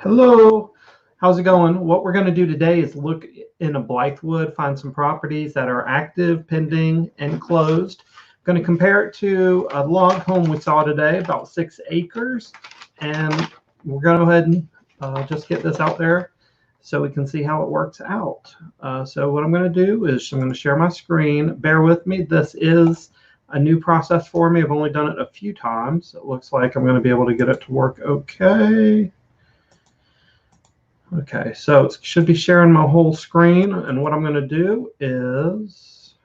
Hello, how's it going? What we're going to do today is look in a Blythewood, find some properties that are active, pending, and closed. I'm going to compare it to a log home we saw today, about 6 acres. And we're going to go ahead and just get this out there so we can see how it works out. So what I'm going to do is I'm going to share my screen. Bear with me. This is a new process for me. I've only done it a few times. It looks like I'm going to be able to get it to work okay. Okay, so it should be sharing my whole screen, and what I'm going to do is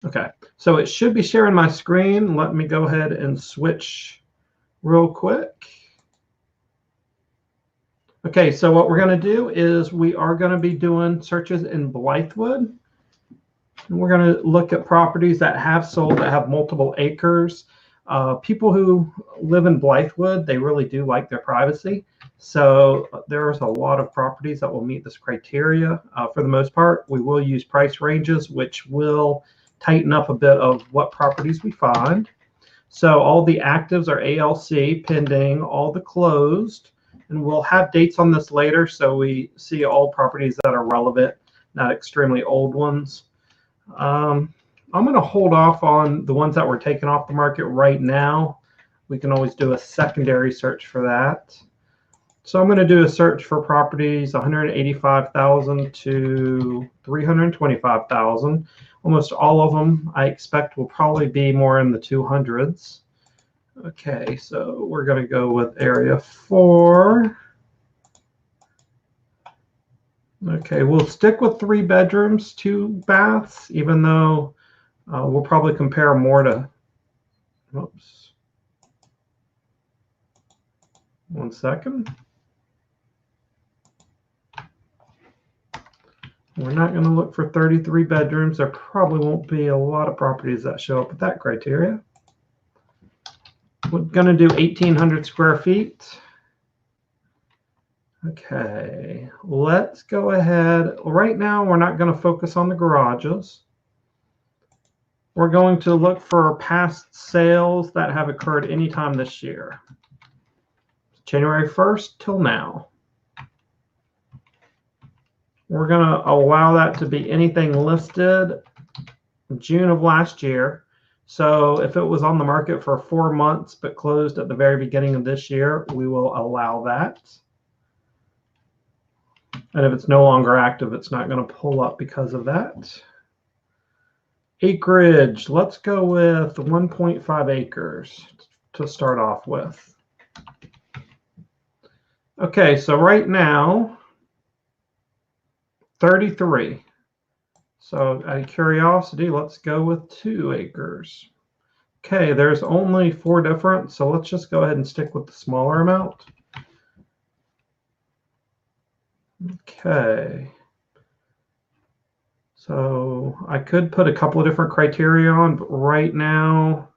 okay, so it should be sharing my screen. Let me go ahead and switch real quick. Okay, so what we're going to do is we are going to be doing searches in Blythewood. And we're going to look at properties that have sold that have multiple acres. People who live in Blythewood, they really do like their privacy. So there's a lot of properties that will meet this criteria. For the most part, we will use price ranges, which will tighten up a bit of what properties we find. So all the actives are ALC, pending, all the closed. And we'll have dates on this later, so we see all properties that are relevant, not extremely old ones. I'm going to hold off on the ones that were taken off the market right now. We can always do a secondary search for that. So I'm going to do a search for properties 185,000 to 325,000. Almost all of them I expect will probably be more in the 200s. Okay, so we're going to go with area 4. Okay, we'll stick with 3 bedrooms, 2 baths, even though we'll probably compare more to, oops, 1 second. We're not going to look for 33 bedrooms. There probably won't be a lot of properties that show up with that criteria. We're going to do 1,800 square feet. Okay, let's go ahead. Right now, we're not going to focus on the garages. We're going to look for past sales that have occurred anytime this year. January 1st till now. We're going to allow that to be anything listed June of last year. So if it was on the market for 4 months but closed at the very beginning of this year, we will allow that. And if it's no longer active, it's not going to pull up because of that. Acreage, let's go with 1.5 acres to start off with. Okay, so right now, 33. So out of curiosity, let's go with 2 acres. Okay, there's only 4 different, so let's just go ahead and stick with the smaller amount. Okay. So I could put a couple of different criteria on, but right now,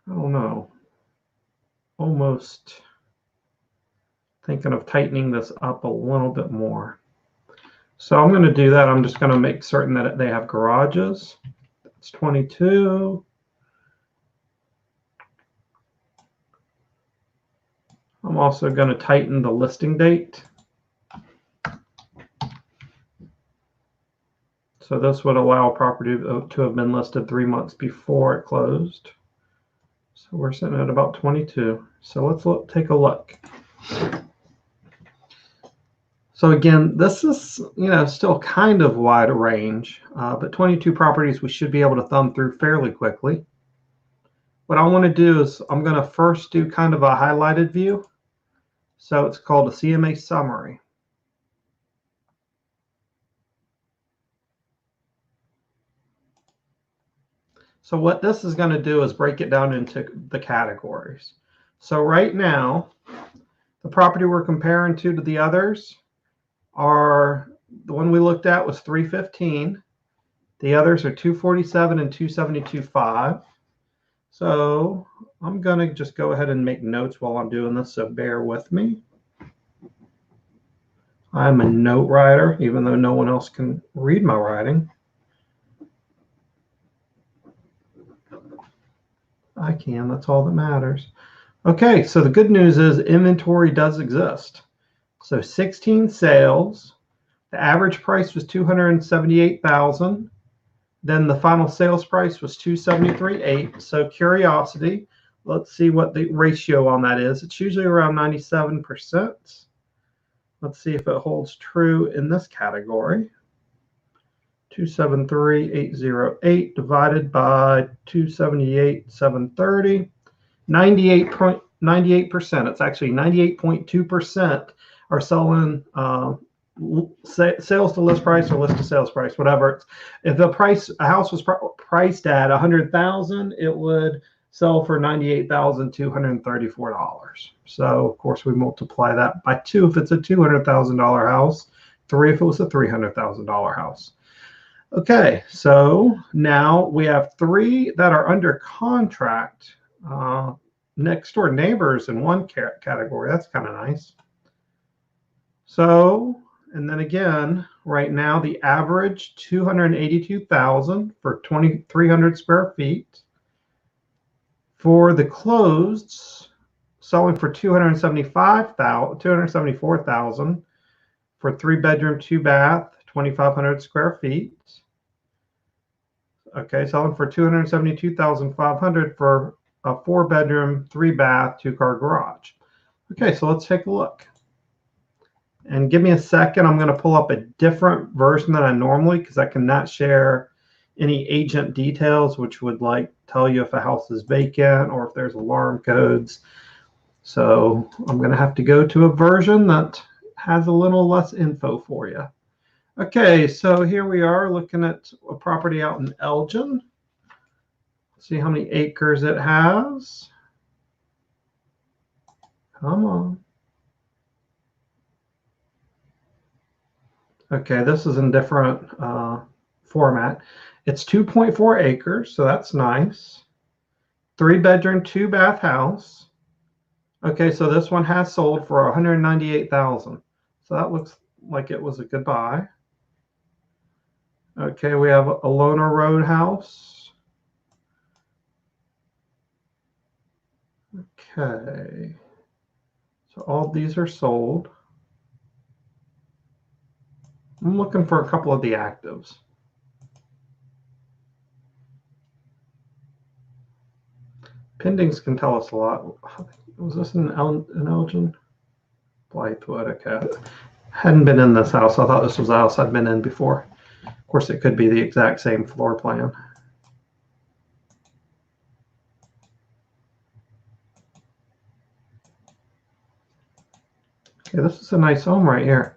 I don't know. Almost thinking of tightening this up a little bit more. So I'm going to do that. I'm just going to make certain that they have garages. That's 22. I'm also going to tighten the listing date. So this would allow a property to have been listed 3 months before it closed. So we're sitting at about 22. So let's take a look. So again, this is, still kind of wide range, but 22 properties we should be able to thumb through fairly quickly. What I want to do is I'm going to first do kind of a highlighted view. So it's called a CMA summary. So what this is going to do is break it down into the categories. So right now, the property we're comparing to the others are, the one we looked at was 315. The others are 247 and 272.5. So I'm going to just go ahead and make notes while I'm doing this, so bear with me. I'm a note writer, even though no one else can read my writing. I can, that's all that matters. Okay, so the good news is inventory does exist. So 16 sales. The average price was $278,000. Then the final sales price was $273,800. So curiosity, let's see what the ratio on that is. It's usually around 97%. Let's see if it holds true in this category. 273,808 divided by 278,730. 98%. It's actually 98.2% are selling sales to list price or list to sales price, whatever. If a house was priced at $100,000, it would sell for $98,234. So of course we multiply that by 2 if it's a $200,000 house, 3 if it was a $300,000 house. Okay, so now we have 3 that are under contract. Next door neighbors in one category. That's kind of nice. So, and then again, right now the average $282,000 for 2,300 square feet. For the closed, selling for $274,000 for 3-bedroom, 2-bath, 2,500 square feet. Okay, selling for $272,500 for a 4-bedroom, 3-bath, 2-car garage. Okay, so let's take a look. And give me a second. I'm going to pull up a different version than I normally, because I cannot share any agent details, which would tell you if a house is vacant or if there's alarm codes. So I'm going to have to go to a version that has a little less info for you. Okay, so here we are looking at a property out in Elgin. See how many acres it has. Come on. Okay, this is in different format. It's 2.4 acres, so that's nice. 3-bedroom, 2-bath house. Okay, so this one has sold for $198,000. So that looks like it was a good buy. Okay, we have a Loner Road house. Okay, so all these are sold. I'm looking for a couple of the actives. Pendings can tell us a lot. Was this in Elgin? Blythewood, okay. Hadn't been in this house. I thought this was a house I'd been in before. Of course, it could be the exact same floor plan. Okay, this is a nice home right here.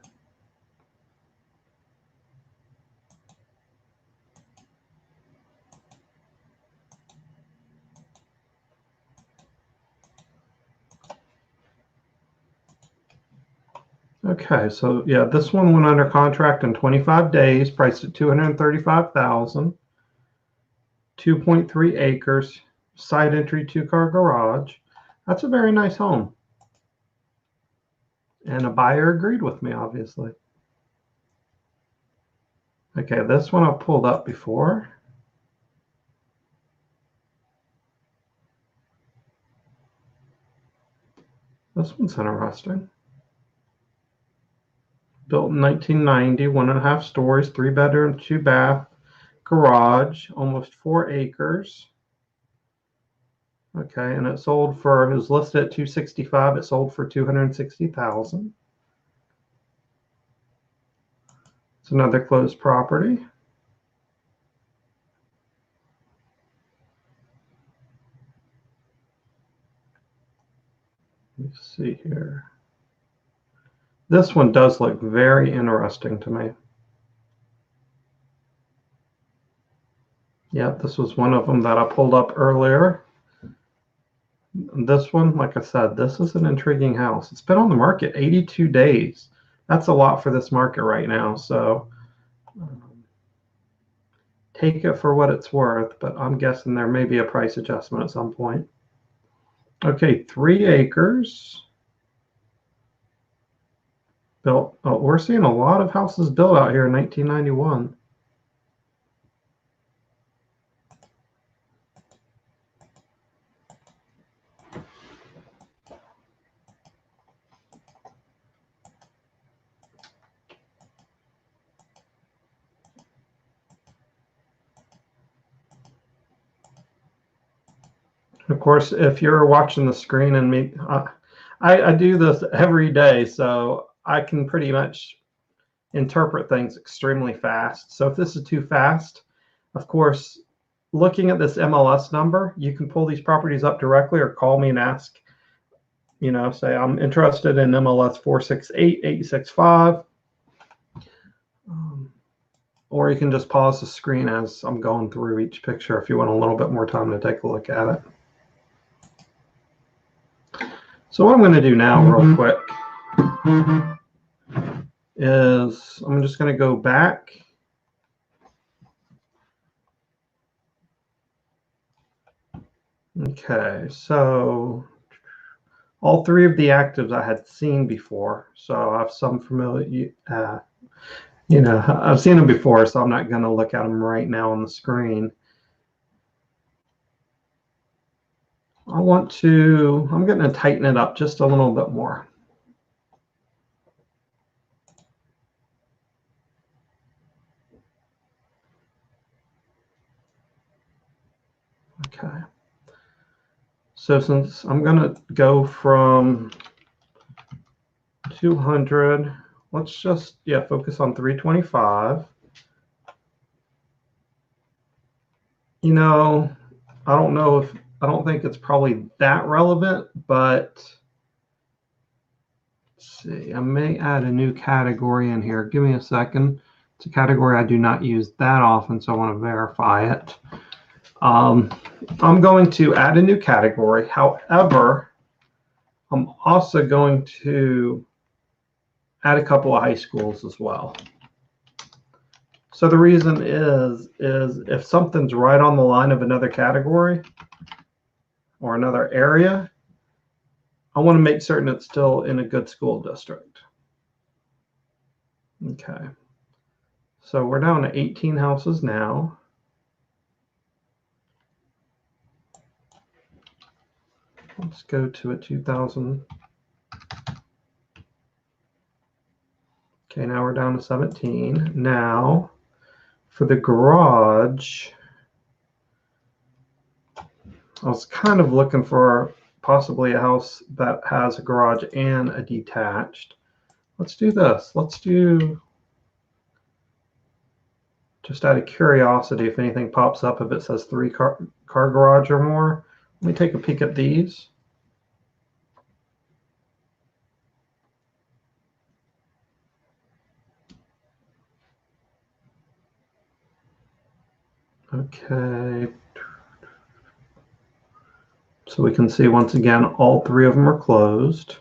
Okay, so yeah, this one went under contract in 25 days, priced at $235,000, 2.3 acres, side entry, 2-car garage. That's a very nice home. And a buyer agreed with me, obviously. Okay, this one I've pulled up before. This one's interesting. Built in 1990, 1.5 stories, 3-bedroom, 2-bath, garage, almost 4 acres. Okay, and it sold for, it was listed at $265,000. It sold for $260,000. It's another closed property. Let's see here. This one does look very interesting to me. Yeah, this was one of them that I pulled up earlier. This one, like I said, this is an intriguing house. It's been on the market 82 days. That's a lot for this market right now. So take it for what it's worth, but I'm guessing there may be a price adjustment at some point. Okay, 3 acres. built. Oh, we're seeing a lot of houses built out here in 1991. Of course, if you're watching the screen and me, I do this every day, so I can pretty much interpret things extremely fast. So if this is too fast, of course, looking at this MLS number, you can pull these properties up directly or call me and ask, you know, say I'm interested in MLS 468865. Or you can just pause the screen as I'm going through each picture if you want a little bit more time to take a look at it. So what I'm going to do now real quick is I'm just going to go back. Okay, so all three of the actives I had seen before. So I have some familiar, you know, I've seen them before, so I'm not going to look at them right now on the screen. I'm going to tighten it up just a little bit more. Okay. So since I'm going to go from 200, let's just, focus on 325. You know, I don't think it's probably that relevant, but let's see, I may add a new category in here. Give me a second. It's a category I do not use that often, so I want to verify it. I'm going to add a new category. However, I'm also going to add a couple of high schools as well. So the reason is if something's right on the line of another category or another area, I want to make certain it's still in a good school district. Okay. So we're down to 18 houses now. Let's go to a 2000. Okay, now we're down to 17. Now, for the garage, I was kind of looking for possibly a house that has a garage and a detached. Let's do this. Let's do, just out of curiosity, if anything pops up, if it says 3-car garage or more. Let me take a peek at these. Okay. So we can see once again, all three of them are closed.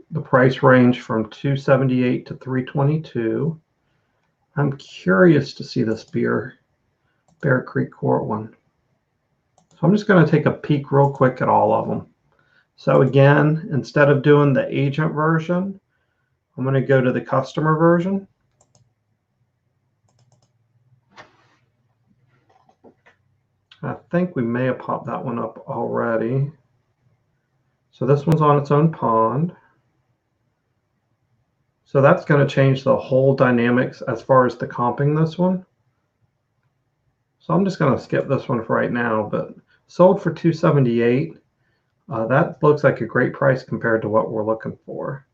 The price range from $278 to $322. I'm curious to see this Bear Creek Court one. So I'm just going to take a peek real quick at all of them. So again, instead of doing the agent version, I'm going to go to the customer version. I think we may have popped that one up already. So this one's on its own pond. So that's going to change the whole dynamics as far as the comping this one. So I'm just going to skip this one for right now, but sold for $278. That looks like a great price compared to what we're looking for.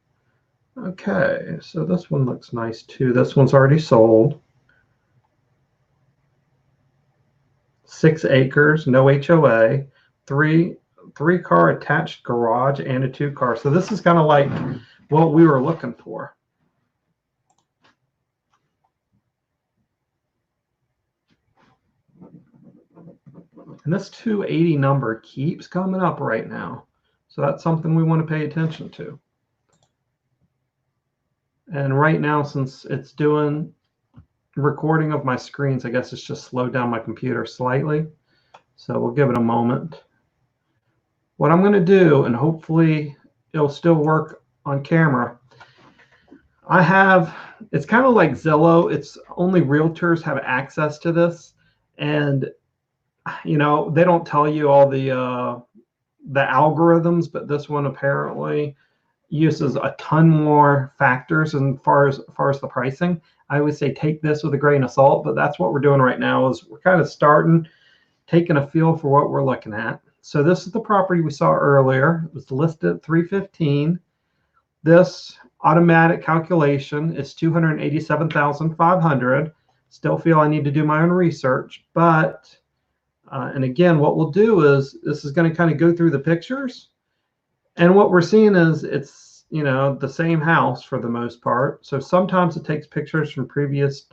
Okay, so this one looks nice too. This one's already sold. 6 acres, no HOA, three-car attached garage, and a 2-car. So this is kind of like what we were looking for. And this 280 number keeps coming up right now. So that's something we want to pay attention to. And right now, since it's doing recording of my screens, I guess it's just slowed down my computer slightly. So we'll give it a moment. What I'm going to do, and hopefully it'll still work on camera. It's kind of like Zillow. It's only realtors have access to this. And, you know, they don't tell you all the algorithms, but this one apparently uses a ton more factors as far as the pricing. I would say take this with a grain of salt, but that's what we're doing right now is we're kind of taking a feel for what we're looking at. So this is the property we saw earlier. It was listed at $315. This automatic calculation is $287,500. Still feel I need to do my own research, but and again, what we'll do is this is going to kind of go through the pictures, and what we're seeing is it's, you know, the same house for the most part. So sometimes it takes pictures from previous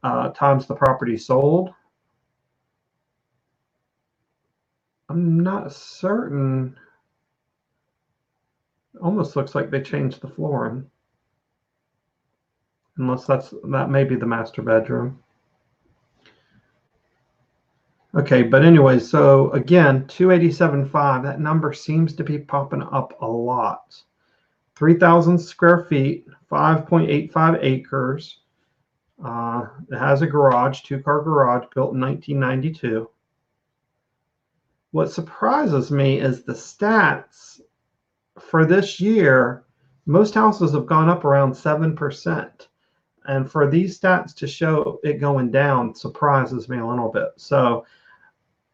times the property sold. I'm not certain. Almost looks like they changed the flooring, unless that may be the master bedroom. Okay, but anyway, so again, 287.5, that number seems to be popping up a lot. 3,000 square feet, 5.85 acres. It has a garage, two-car garage, built in 1992. What surprises me is the stats for this year. Most houses have gone up around 7%. And for these stats to show it going down surprises me a little bit. So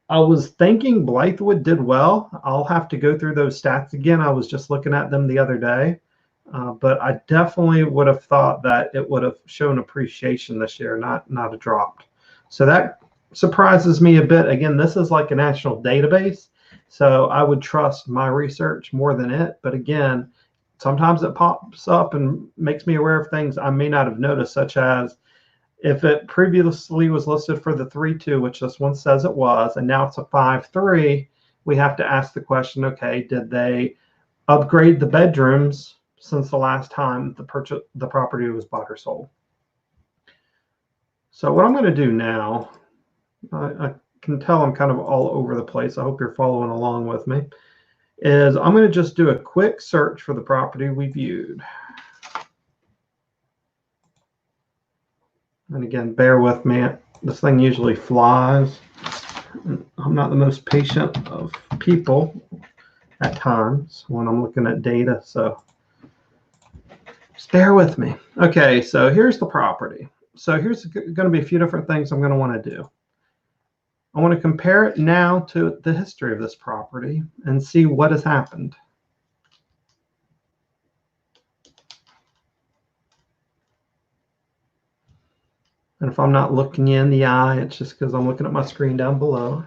I was thinking Blythewood did well. I'll have to go through those stats again. I was just looking at them the other day. But I definitely would have thought that it would have shown appreciation this year, not a drop. So that surprises me a bit. Again, this is like a national database, so I would trust my research more than it. But again, sometimes it pops up and makes me aware of things I may not have noticed, such as if it previously was listed for the 3.2, which this one says it was, and now it's a 5.3, we have to ask the question, okay, did they upgrade the bedrooms since the last time the property was bought or sold? So what I'm going to do now, I can tell I'm kind of all over the place. I hope you're following along with me. Is I'm going to just do a quick search for the property we viewed. And again, bear with me. This thing usually flies. I'm not the most patient of people at times when I'm looking at data, so just bear with me. Okay, so here's the property. So here's going to be a few different things I'm going to want to do. I want to compare it now to the history of this property and see what has happened. And if I'm not looking you in the eye, it's just because I'm looking at my screen down below.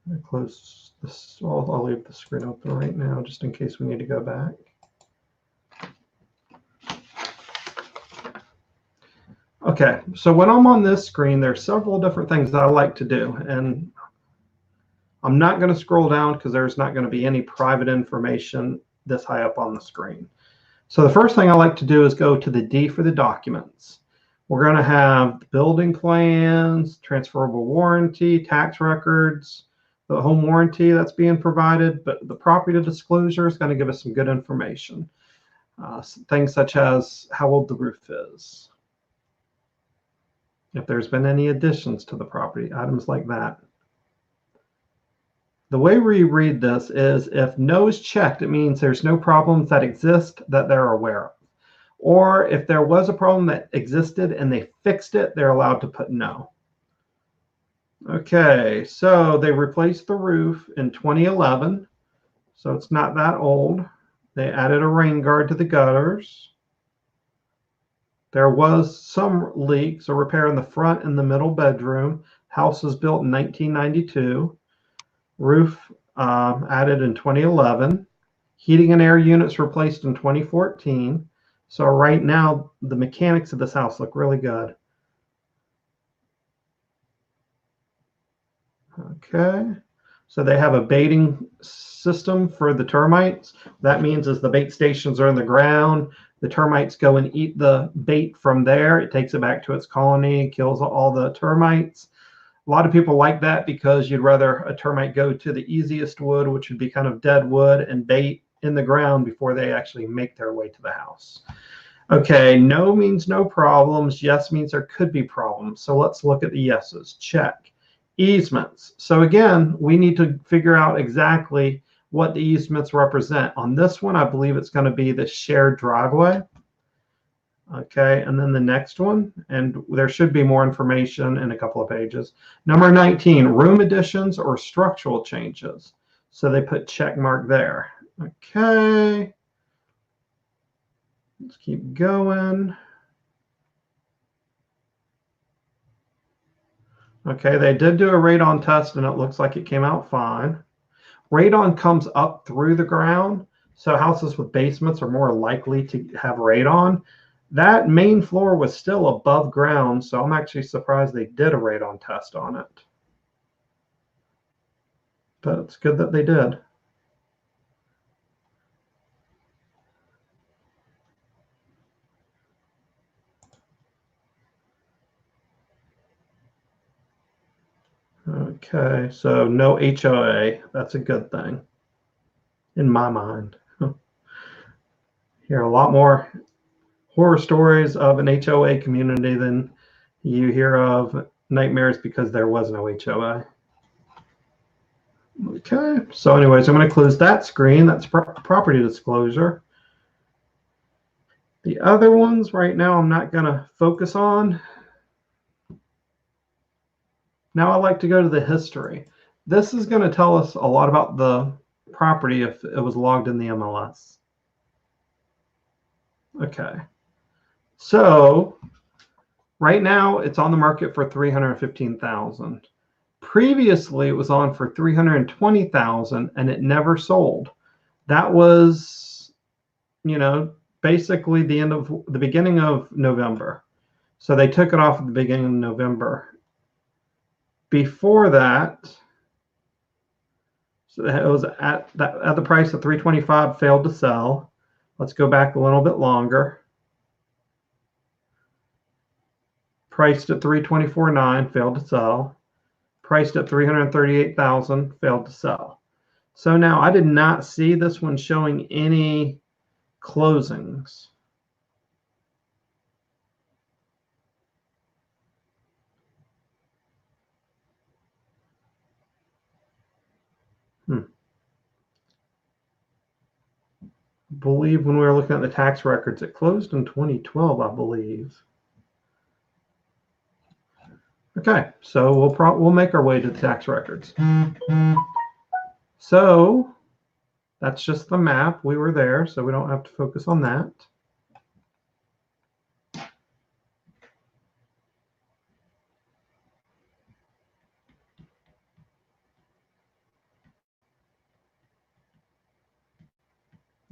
I close this. I'll leave the screen open right now just in case we need to go back. Okay, so when I'm on this screen, there's several different things that I like to do, and I'm not going to scroll down because there's not going to be any private information this high up on the screen. So the first thing I like to do is go to the D for the documents. We're going to have the building plans, transferable warranty, tax records, the home warranty that's being provided, but the property disclosure is going to give us some good information. Things such as how old the roof is, if there's been any additions to the property, items like that. The way we read this is if no is checked, it means there's no problems that exist that they're aware of. Or if there was a problem that existed and they fixed it, they're allowed to put no. Okay, so they replaced the roof in 2011, so it's not that old. They added a rain guard to the gutters. There was some leaks or repair in the front and the middle bedroom. House was built in 1992. Roof added in 2011. Heating and air units replaced in 2014. So right now, the mechanics of this house look really good. Okay, so they have a baiting system for the termites. That means as the bait stations are in the ground, The termites go and eat the bait from there. It takes it back to its colony, kills all the termites. A lot of people like that because you'd rather a termite go to the easiest wood, which would be kind of dead wood, and bait in the ground before they actually make their way to the house. Okay, no means no problems. Yes means there could be problems. So let's look at the yeses. Check. Easements. So again, we need to figure out exactly what the easements represent. On this one, I believe it's going to be the shared driveway. Okay, and then the next one, and there should be more information in a couple of pages. Number 19, room additions or structural changes. So they put check mark there. Okay, let's keep going. Okay, they did do a radon test and it looks like it came out fine. Radon comes up through the ground, so houses with basements are more likely to have radon. That main floor was still above ground, so I'm actually surprised they did a radon test on it. But it's good that they did. Okay, so no HOA. That's a good thing, in my mind. Hear a lot more horror stories of an HOA community than you hear of nightmares because there was no HOA. Okay, so anyways, I'm going to close that screen. That's property disclosure. The other ones right now I'm not going to focus on. Now I like to go to the history. This is going to tell us a lot about the property if it was logged in the MLS. Okay. So right now it's on the market for $315,000. Previously it was on for $320,000 and it never sold. That was, you know, basically the beginning of November. So they took it off at the beginning of November. Before that, so it was at the price of $325, failed to sell. Let's go back a little bit longer. Priced at $324,900, failed to sell. Priced at $338,000, failed to sell. So now I did not see this one showing any closings. I believe when we were looking at the tax records, it closed in 2012, I believe. Okay, so we'll make our way to the tax records. So that's just the map. We were there, so we don't have to focus on that.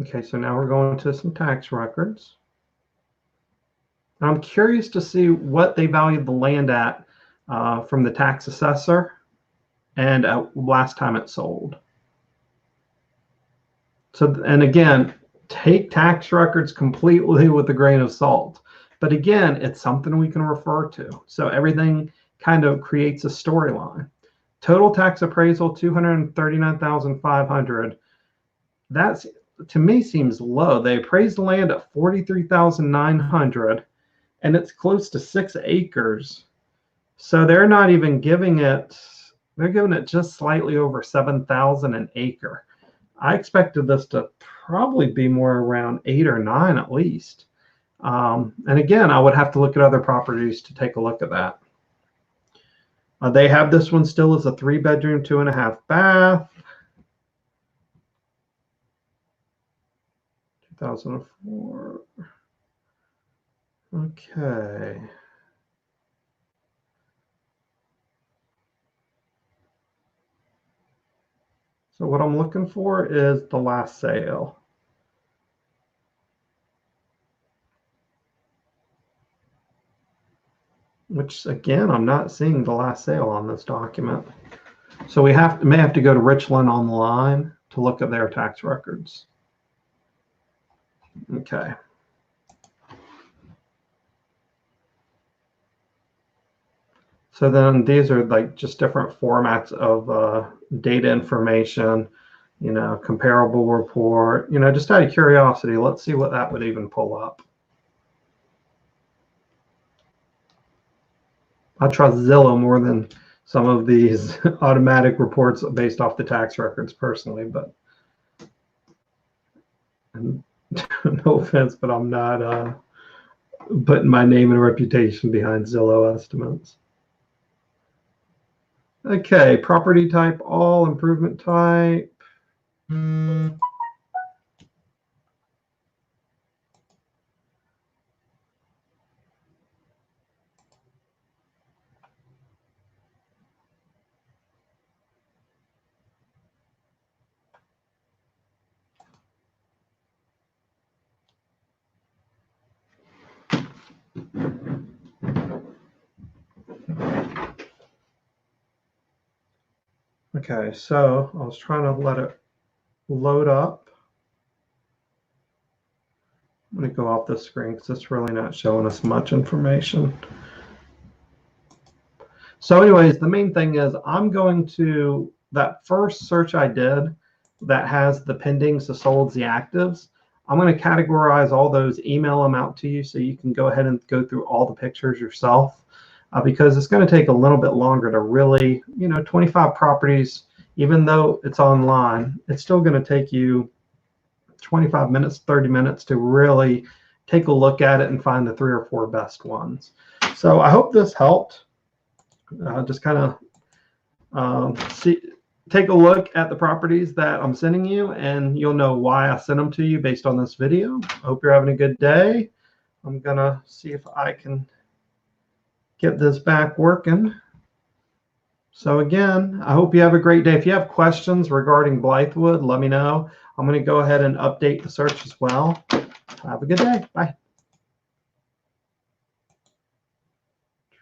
Okay, so now we're going to some tax records. I'm curious to see what they valued the land at from the tax assessor and last time it sold. So, and again, take tax records completely with a grain of salt. But again, it's something we can refer to. So everything kind of creates a storyline. Total tax appraisal, $239,500. That's, to me, seems low. They appraised the land at $43,900, and it's close to 6 acres. So they're not even giving it, they're giving it just slightly over $7,000 an acre. I expected this to probably be more around 8 or 9 at least. And again, I would have to look at other properties to take a look at that. They have this one still as a 3-bedroom, 2.5 bath. 2004. Okay. So what I'm looking for is the last sale. Which again, I'm not seeing the last sale on this document. So we may have to go to Richland Online to look at their tax records. Okay. So then these are like just different formats of data information, you know, comparable report, you know, just out of curiosity, let's see what that would even pull up. I trust Zillow more than some of these automatic reports based off the tax records personally, but no offense, but I'm not putting my name and reputation behind Zillow estimates. Okay, property type, all, improvement type. Okay, so I was trying to let it load up. I'm going to go off this screen because it's really not showing us much information. So anyways, the main thing is I'm going to, that first search I did that has the pendings, the solds, the actives, I'm going to categorize all those, email them out to you so you can go ahead and go through all the pictures yourself because it's going to take a little bit longer to really, you know, 25 properties, even though it's online, it's still going to take you 25 minutes, 30 minutes to really take a look at it and find the 3 or 4 best ones. So I hope this helped. Just kind of take a look at the properties that I'm sending you, and you'll know why I sent them to you based on this video. I hope you're having a good day. I'm gonna see if I can get this back working. So again, I hope you have a great day. If you have questions regarding Blythewood, let me know. I'm going to go ahead and update the search as well. Have a good day. Bye.